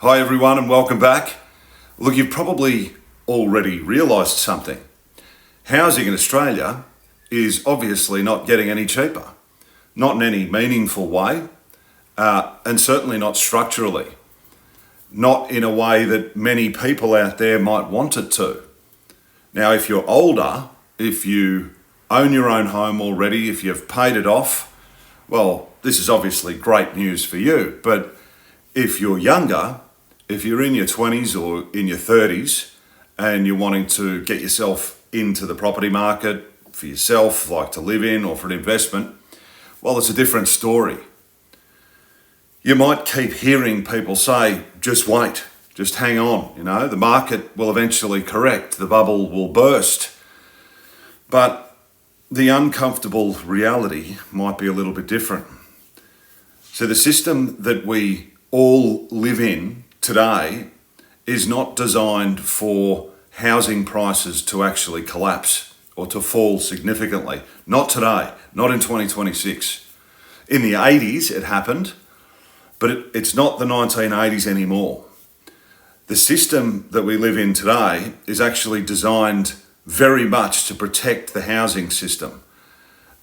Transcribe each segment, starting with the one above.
Hi everyone and welcome back. Look, you've probably already realised something. Housing in Australia is obviously not getting any cheaper. Not in any meaningful way, and certainly not structurally. Not in a way that many people out there might want it to. Now, if you're older, if you own your own home already, if you've paid it off, well, this is obviously great news for you. But if you're younger, if you're in your 20s or in your 30s and you're wanting to get yourself into the property market for yourself, like to live in or for an investment, well, it's a different story. You might keep hearing people say, just wait, just hang on, the market will eventually correct, the bubble will burst. But the uncomfortable reality might be a little bit different. So the system that we all live in today is not designed for housing prices to actually collapse or to fall significantly. Not today, not in 2026. In the 80s it happened, but it's not the 1980s anymore. The system that we live in today is actually designed very much to protect the housing system.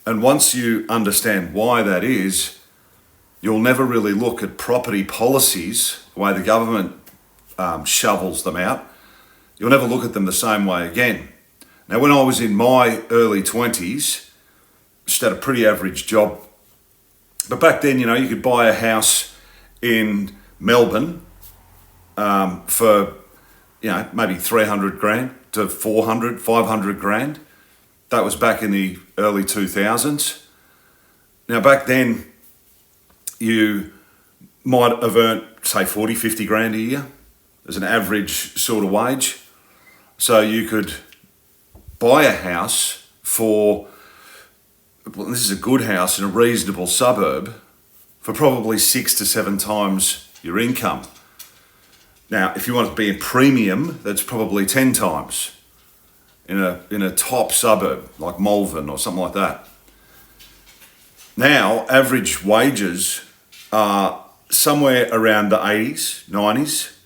And once you understand why that is, you'll never really look at property policies, the way the government shovels them out. You'll never look at them the same way again. Now, when I was in my early 20s, just had a pretty average job. But back then, you could buy a house in Melbourne for, maybe 300 grand to 400, 500 grand. That was back in the early 2000s. Now, back then, you might have earned, say, 40, 50 grand a year as an average sort of wage. So you could buy a house for, well, this is a good house in a reasonable suburb, for probably 6 to 7 times your income. Now, if you want to be a premium, that's probably 10 times in a top suburb like Malvern or something like that. Now, average wages are somewhere around the 80s, 90s.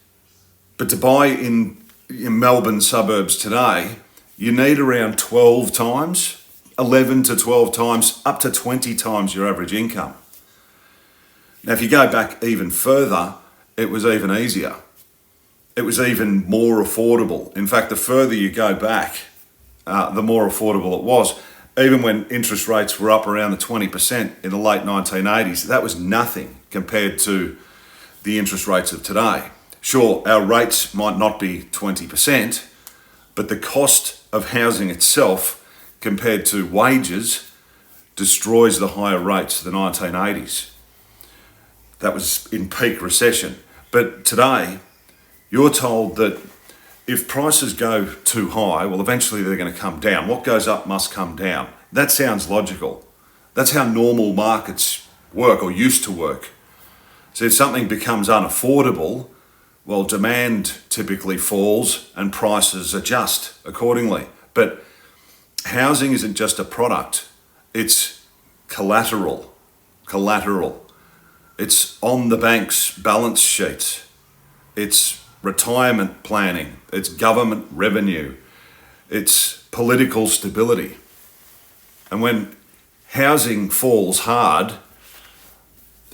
But to buy in Melbourne suburbs today, you need around 12 times, 11 to 12 times, up to 20 times your average income. Now, if you go back even further, it was even easier. It was even more affordable. In fact, the further you go back, the more affordable it was. Even when interest rates were up around the 20% in the late 1980s, that was nothing compared to the interest rates of today. Sure, our rates might not be 20%, but the cost of housing itself compared to wages destroys the higher rates of the 1980s. That was in peak recession. But today, you're told that if prices go too high, well, eventually they're going to come down. What goes up must come down. That sounds logical. That's how normal markets work or used to work. So if something becomes unaffordable, well, demand typically falls and prices adjust accordingly. But housing isn't just a product. It's collateral. It's on the bank's balance sheets. It's retirement planning, it's government revenue, it's political stability. And when housing falls hard,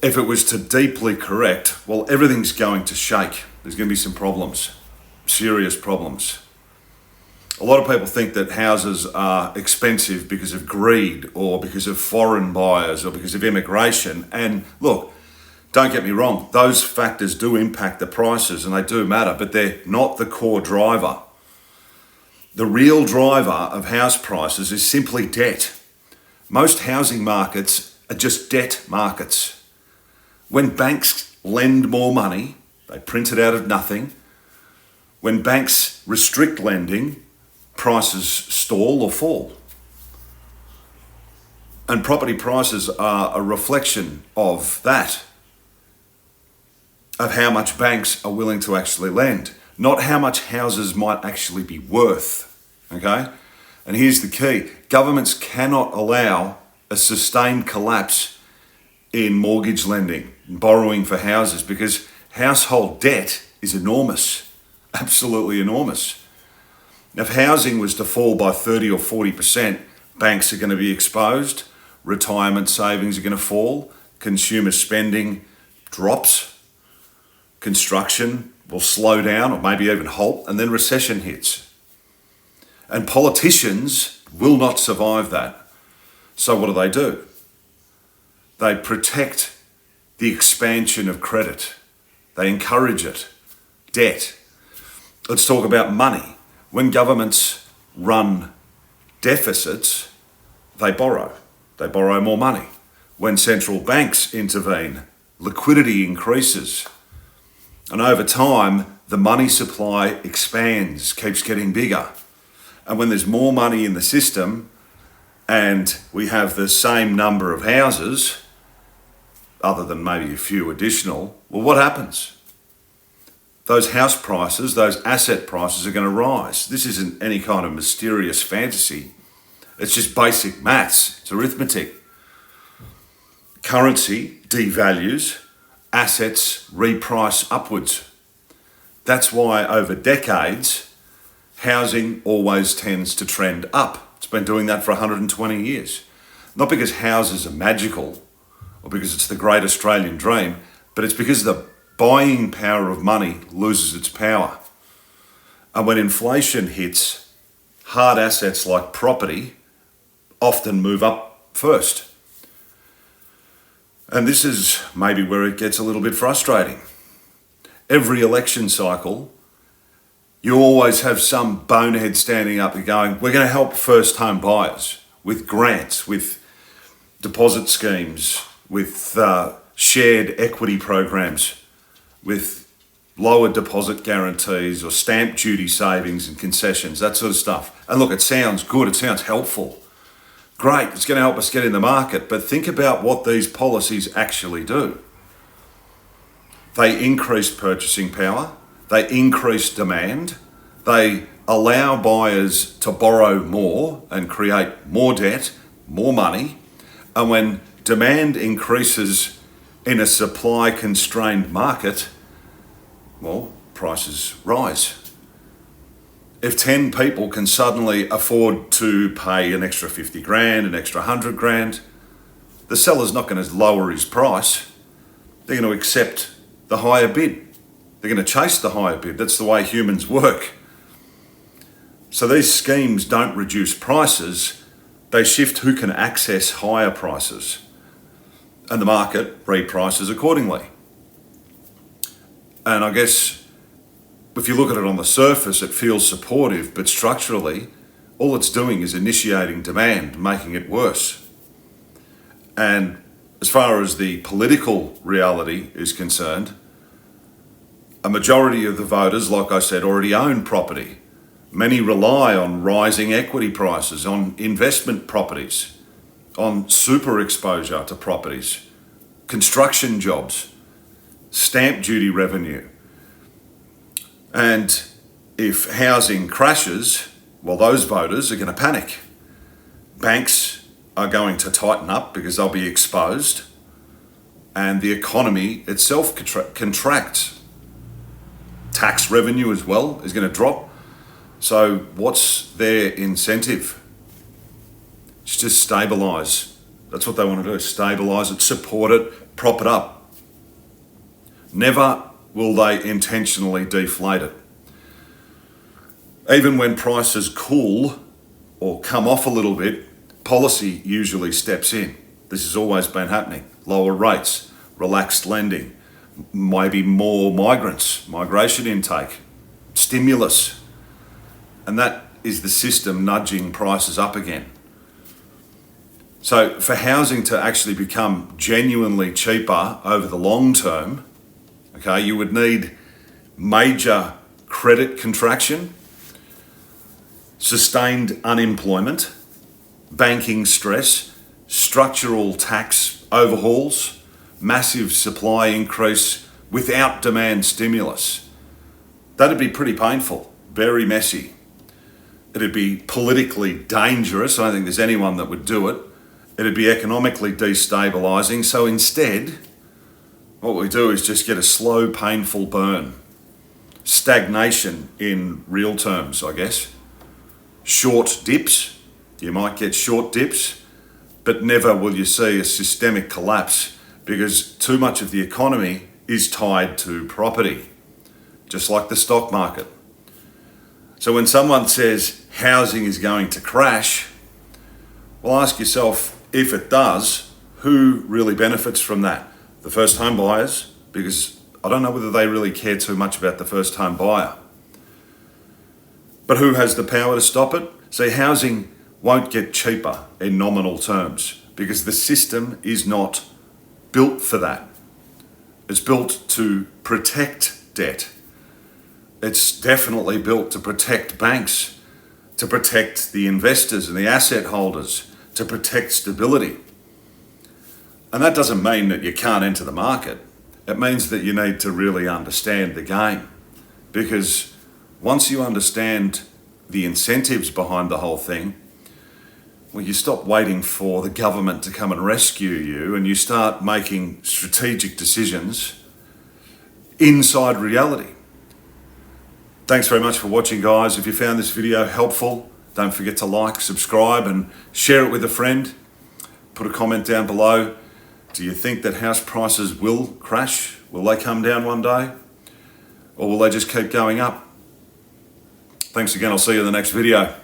if it was to deeply correct, well, everything's going to shake. There's going to be some problems, serious problems. A lot of people think that houses are expensive because of greed or because of foreign buyers or because of immigration. And look, don't get me wrong, those factors do impact the prices and they do matter, but they're not the core driver. The real driver of house prices is simply debt. Most housing markets are just debt markets. When banks lend more money, they print it out of nothing. When banks restrict lending, prices stall or fall. And property prices are a reflection of that. Of how much banks are willing to actually lend, not how much houses might actually be worth, okay? And here's the key. Governments cannot allow a sustained collapse in mortgage lending, borrowing for houses, because household debt is enormous, absolutely enormous. If housing was to fall by 30 or 40%, banks are going to be exposed, retirement savings are going to fall, consumer spending drops, construction will slow down or maybe even halt, and then recession hits. And politicians will not survive that. So what do? They protect the expansion of credit. They encourage it. Debt. Let's talk about money. When governments run deficits, they borrow. They borrow more money. When central banks intervene, liquidity increases. And over time, the money supply expands, keeps getting bigger. And when there's more money in the system and we have the same number of houses, other than maybe a few additional, well, what happens? Those house prices, those asset prices are going to rise. This isn't any kind of mysterious fantasy. It's just basic maths. It's arithmetic. Currency devalues, assets reprice upwards. That's why over decades, housing always tends to trend up. It's been doing that for 120 years. Not because houses are magical or because it's the great Australian dream, but it's because the buying power of money loses its power. And when inflation hits, hard assets like property often move up first. And this is maybe where it gets a little bit frustrating. Every election cycle, you always have some bonehead standing up and going, we're going to help first home buyers with grants, with deposit schemes, with shared equity programs, with lower deposit guarantees or stamp duty savings and concessions, that sort of stuff. And look, it sounds good, it sounds helpful. Great, it's going to help us get in the market, but think about what these policies actually do. They increase purchasing power, they increase demand, they allow buyers to borrow more and create more debt, more money, and when demand increases in a supply-constrained market, well, prices rise. If 10 people can suddenly afford to pay an extra 50 grand, an extra 100 grand, the seller's not going to lower his price. They're going to accept the higher bid. They're going to chase the higher bid. That's the way humans work. So these schemes don't reduce prices. They shift who can access higher prices. And the market reprices accordingly. And I guess if you look at it on the surface, it feels supportive, but structurally, all it's doing is initiating demand, making it worse. And as far as the political reality is concerned, a majority of the voters, like I said, already own property. Many rely on rising equity prices, on investment properties, on super exposure to properties, construction jobs, stamp duty revenue. And if housing crashes, well, those voters are going to panic. Banks are going to tighten up because they'll be exposed, and the economy itself contracts. Tax revenue as well is going to drop. So what's their incentive? It's just stabilise. That's what they want to do, stabilise it, support it, prop it up. Never will they intentionally deflate it. Even when prices cool or come off a little bit, policy usually steps in. This has always been happening. Lower rates, relaxed lending, maybe more migrants, migration intake, stimulus. And that is the system nudging prices up again. So for housing to actually become genuinely cheaper over the long term, okay, you would need major credit contraction, sustained unemployment, banking stress, structural tax overhauls, massive supply increase without demand stimulus. That'd be pretty painful, very messy. It'd be politically dangerous. I don't think there's anyone that would do it. It'd be economically destabilising. So instead, what we do is just get a slow, painful burn. stagnation in real terms, I guess. Short dips, you might get short dips, but never will you see a systemic collapse because too much of the economy is tied to property, just like the stock market. So when someone says housing is going to crash, well, ask yourself, if it does, who really benefits from that? The first home buyers, because I don't know whether they really care too much about the first home buyer. But who has the power to stop it? See, housing won't get cheaper in nominal terms because the system is not built for that. It's built to protect debt. It's definitely built to protect banks, to protect the investors and the asset holders, to protect stability. And that doesn't mean that you can't enter the market. It means that you need to really understand the game, because once you understand the incentives behind the whole thing, well, you stop waiting for the government to come and rescue you and you start making strategic decisions inside reality. Thanks very much for watching, guys. If you found this video helpful, don't forget to like, subscribe and share it with a friend. Put a comment down below. Do you think that house prices will crash? Will they come down one day? Or will they just keep going up? Thanks again. I'll see you in the next video.